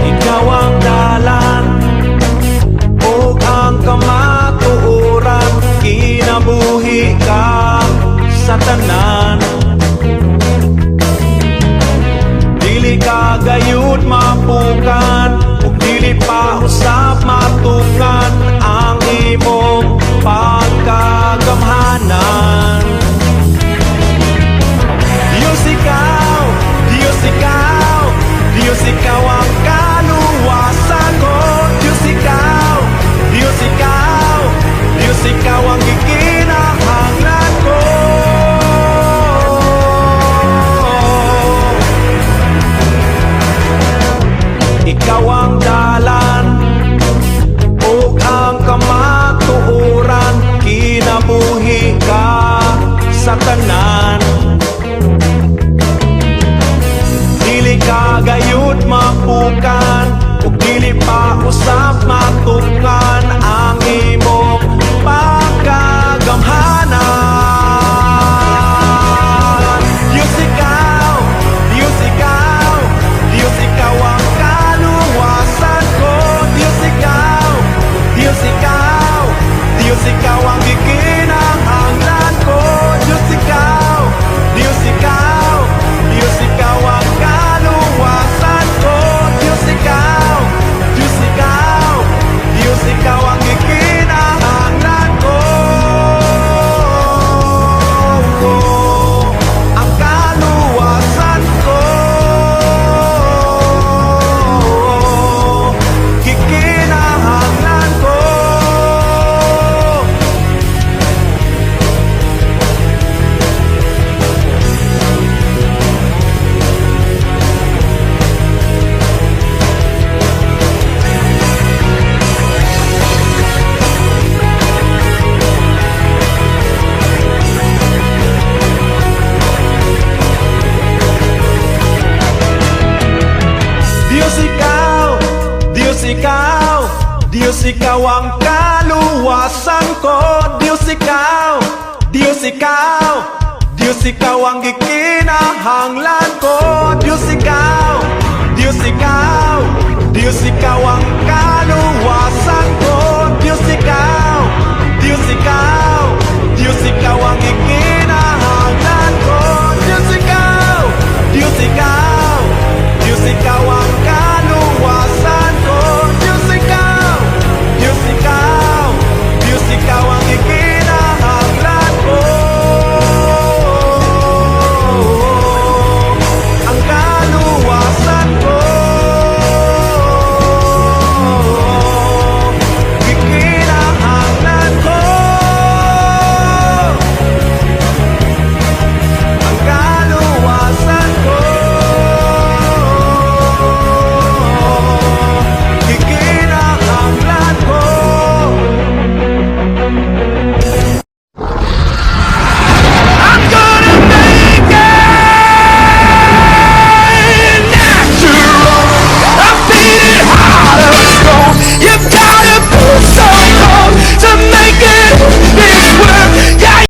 Ikaw ang dalan ug ang kamatuoran, kinabuhi ka sa tanan. Dili ka gayud mapukan ug dili pa usab matukan ang imong pagkagamhanan. Diyos ikaw, Diyos ikaw, Diyos ikaw ang kaluwasan ko. Diyos ikaw, Diyos ikaw, Diyos ikaw ang gikinahanglan ko. Ikaw ang dalan ug ang kamatuoran, kinabuhi ka sa tanan. Dili ka gayud mapukan ug dili pa usab matukan ang imong pagkagamhanan. Diyos ikaw, Diyos ikaw, Diyos ikaw ang kaluwasan ko. Diyos ikaw, Diyos ikaw, Diyos ikaw ang gikinahanglan ko. Diyos ikaw, Diyos ikaw, Diyos ikaw ang kaluwasan ko. Diyos ikaw, Diyos ikaw, Diyos ikaw ang gikinahanglan ko. Ang kaluwasan ko, gikinahanglan ko. Diyos ikaw, Diyos ikaw, Diyos ikaw ang kaluwasan ko. Diyos ikaw, Diyos ikaw, Diyos ikaw ang gikinahanglan ko. Diyos ikaw, Diyos ikaw, Diyos ikaw ang kaluwasan